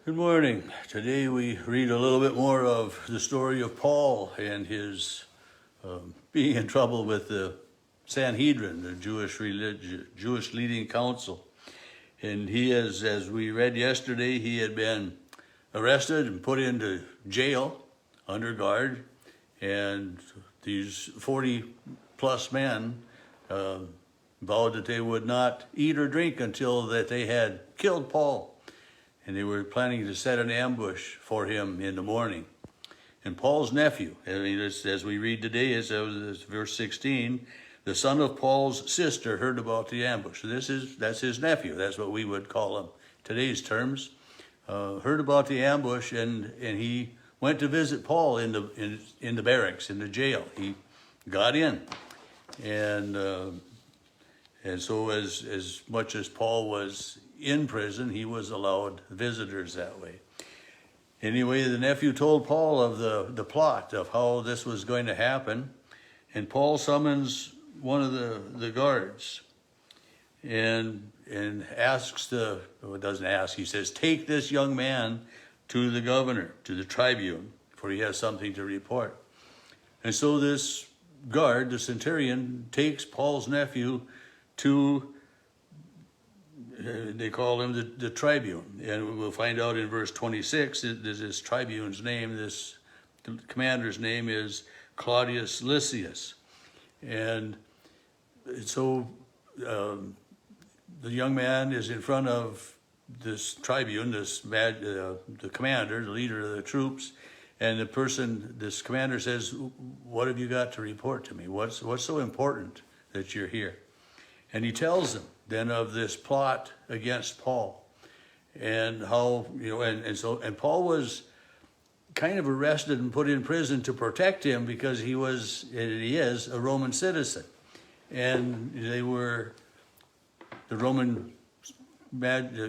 Good morning. Today we read a little bit more of the story of Paul and his being in trouble with the Sanhedrin, the Jewish leading council. And he is, as we read yesterday, he had been arrested and put into jail under guard. And these 40 plus men vowed that they would not eat or drink until that they had killed Paul. And they were planning to set an ambush for him in the morning. And Paul's nephew, as we read today, is verse 16, the son of Paul's sister heard about the ambush. So that's his nephew. That's what we would call him today's terms. Heard about the ambush, and he went to visit Paul in the barracks, in the jail. He got in, and so as much as Paul was in prison, he was allowed visitors that way. Anyway, the nephew told Paul of the plot of how this was going to happen, and Paul summons one of the guards and asks he says, take this young man to the governor, to the tribune, for he has something to report. And so this guard, the centurion, takes Paul's nephew to, they call him the tribune. And we'll find out in verse 26, this tribune's name, the commander's name is Claudius Lysias. And so the young man is in front of this tribune, the commander, the leader of the troops, and this commander says, what have you got to report to me? What's so important that you're here? And he tells them then of this plot against Paul, and how, and Paul was kind of arrested and put in prison to protect him because he is a Roman citizen. And the Roman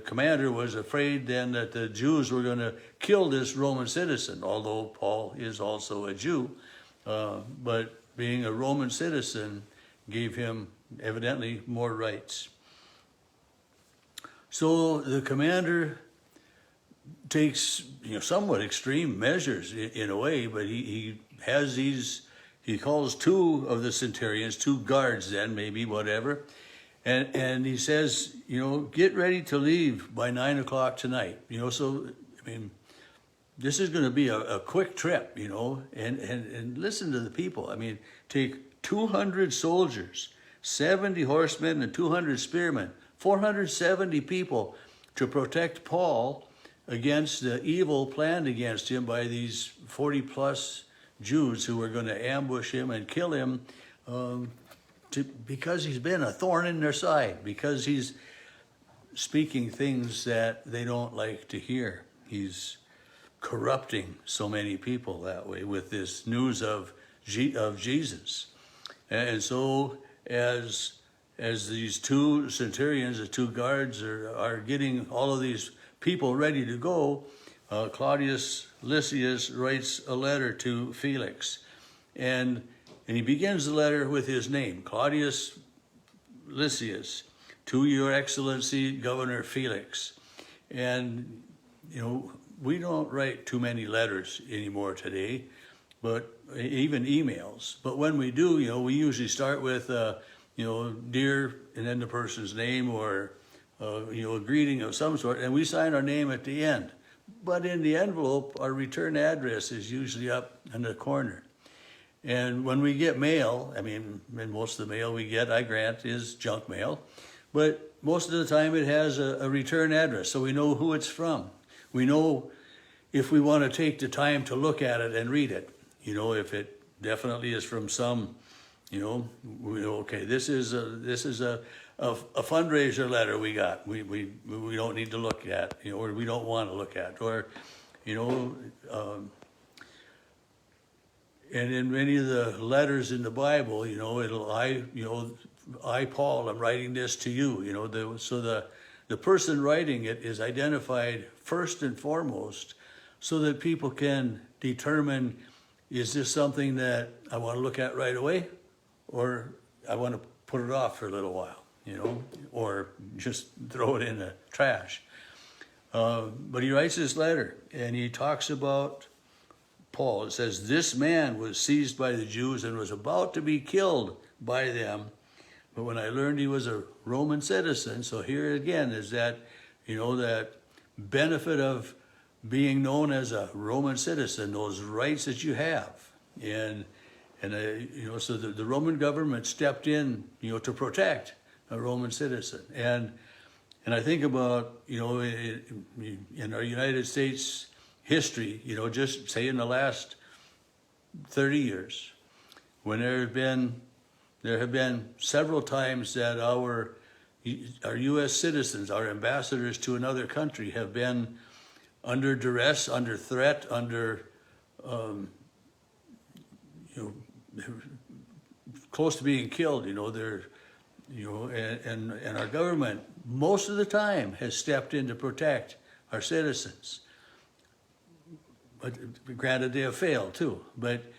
commander was afraid then that the Jews were going to kill this Roman citizen, although Paul is also a Jew, but being a Roman citizen gave him evidently more rights. So the commander takes somewhat extreme measures in a way, but he calls two of the centurions, two guards then, maybe, whatever, and he says, get ready to leave by 9 o'clock tonight. So, this is going to be a quick trip, and listen to the people. Take 200 soldiers, 70 horsemen, and 200 spearmen, 470 people to protect Paul against the evil planned against him by these 40 plus Jews who were going to ambush him and kill him because he's been a thorn in their side, because he's speaking things that they don't like to hear. He's corrupting so many people that way with this news of Jesus. And so as these two centurions, the two guards are getting all of these people ready to go, Claudius Lysias writes a letter to Felix. And he begins the letter with his name, Claudius Lysias, to your excellency, Governor Felix. And, we don't write too many letters anymore today, but even emails. But when we do, we usually start with, dear, and then the person's name, or, a greeting of some sort, and we sign our name at the end. But in the envelope, our return address is usually up in the corner. And when we get mail, and most of the mail we get, I grant, is junk mail, but most of the time it has a return address, so we know who it's from. We know if we want to take the time to look at it and read it. If it definitely is from some, okay, this is a fundraiser letter we got. We don't need to look at, or we don't want to look at, or, and in many of the letters in the Bible, I, Paul, I'm writing this to you, so the person writing it is identified first and foremost so that people can determine, is this something that I want to look at right away, or I want to put it off for a little while, or just throw it in the trash. But he writes this letter, and he talks about Paul. It says, "This man was seized by the Jews and was about to be killed by them. But when I learned he was a Roman citizen," so here again is that, that benefit of being known as a Roman citizen, those rights that you have. So the Roman government stepped in, to protect a Roman citizen. And I think about, in our United States history, just say in the last 30 years, when there have been several times that our U.S. citizens, our ambassadors to another country, have been under duress, under threat, under, close to being killed. And our government most of the time has stepped in to protect our citizens. But granted, they have failed too. But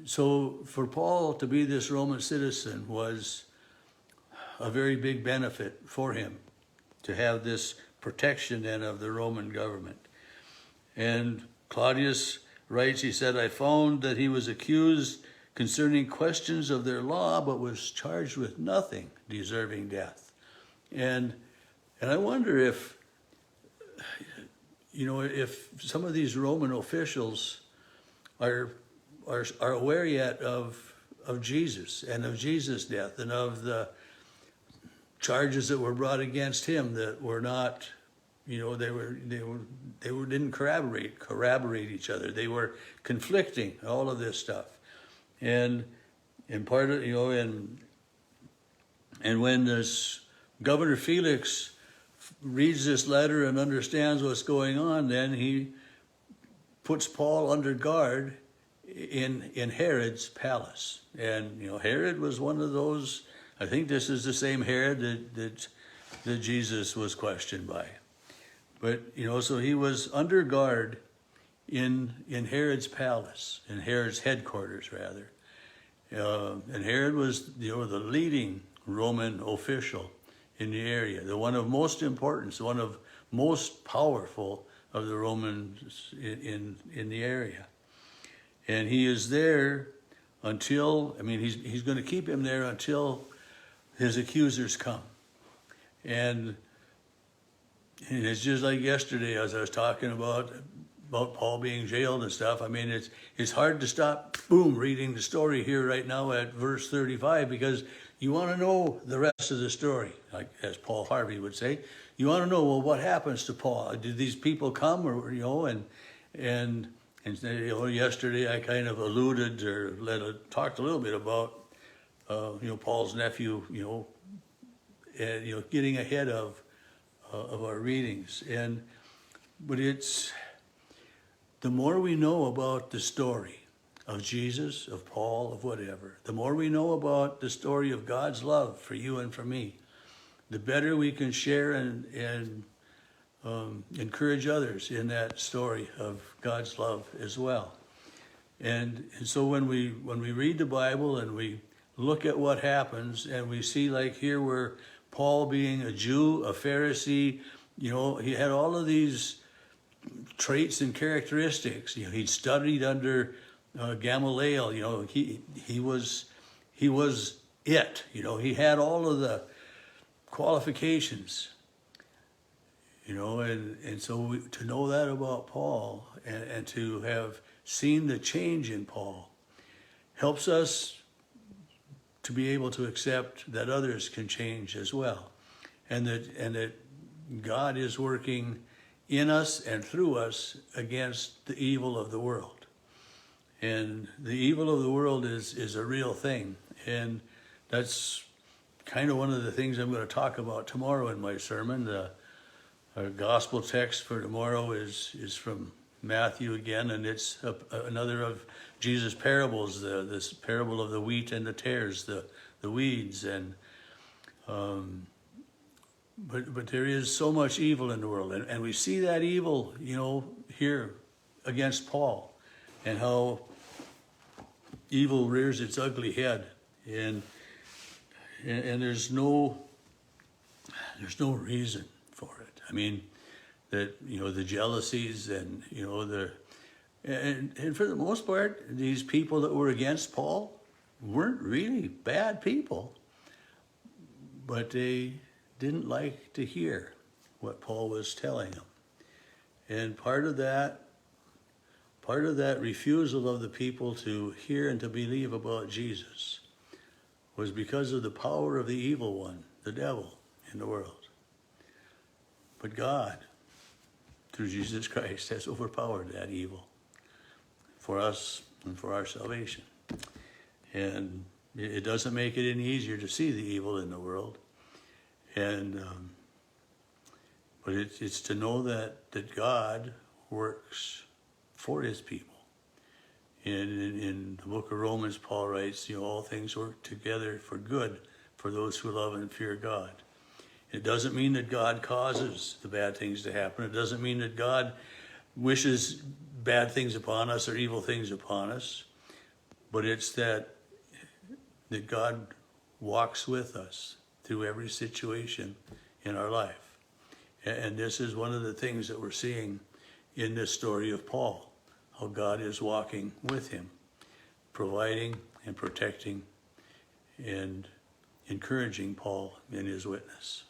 so for Paul to be this Roman citizen was a very big benefit for him, to have this protection then of the Roman government. And Claudius writes, he said, "I found that he was accused concerning questions of their law, but was charged with nothing deserving death." And I wonder if some of these Roman officials are aware yet of Jesus and of Jesus' death and of the charges that were brought against him that were not, they didn't corroborate each other. They were conflicting, all of this stuff. And part of, and when this Governor Felix reads this letter and understands what's going on, then he puts Paul under guard in Herod's palace. And, Herod was one of those, I think this is the same Herod that Jesus was questioned by. But, so he was under guard in Herod's palace, in Herod's headquarters, rather. And Herod was, the leading Roman official in the area, the one of most importance, one of most powerful of the Romans in the area. And he is there until, he's going to keep him there until his accusers come. And it's just like yesterday as I was talking about Paul being jailed and stuff. It's hard to stop, reading the story here right now at verse 35, because you want to know the rest of the story, like as Paul Harvey would say. You want to know, well, what happens to Paul? Did these people come, or and yesterday I kind of alluded or talked a little bit about Paul's nephew, and getting ahead of our readings. But it's the more we know about the story of Jesus, of Paul, of whatever, the more we know about the story of God's love for you and for me, the better we can share and encourage others in that story of God's love as well. And so when we read the Bible and we look at what happens, and we see, like here, where Paul, being a Jew, a Pharisee, he had all of these traits and characteristics. He'd studied under Gamaliel. He was it. He had all of the qualifications. And so to know that about Paul and to have seen the change in Paul helps us to be able to accept that others can change as well, and that God is working in us and through us against the evil of the world. And the evil of the world is a real thing, and that's kind of one of the things I'm going to talk about tomorrow in my sermon. Our gospel text for tomorrow is from Matthew again, and it's another of Jesus' parables, this parable of the wheat and the tares, the weeds. And but there is so much evil in the world, and we see that evil, here against Paul, and how evil rears its ugly head, and there's no reason for it. that, the jealousies and, and for the most part, these people that were against Paul weren't really bad people, but they didn't like to hear what Paul was telling them. And part of that refusal of the people to hear and to believe about Jesus was because of the power of the evil one, the devil, in the world. But God, through Jesus Christ, has overpowered that evil for us and for our salvation. And it doesn't make it any easier to see the evil in the world. And but it's to know that God works for his people. And in the book of Romans, Paul writes, all things work together for good for those who love and fear God. It doesn't mean that God causes the bad things to happen. It doesn't mean that God wishes bad things upon us or evil things upon us. But it's that God walks with us through every situation in our life. And this is one of the things that we're seeing in this story of Paul, how God is walking with him, providing and protecting and encouraging Paul in his witness.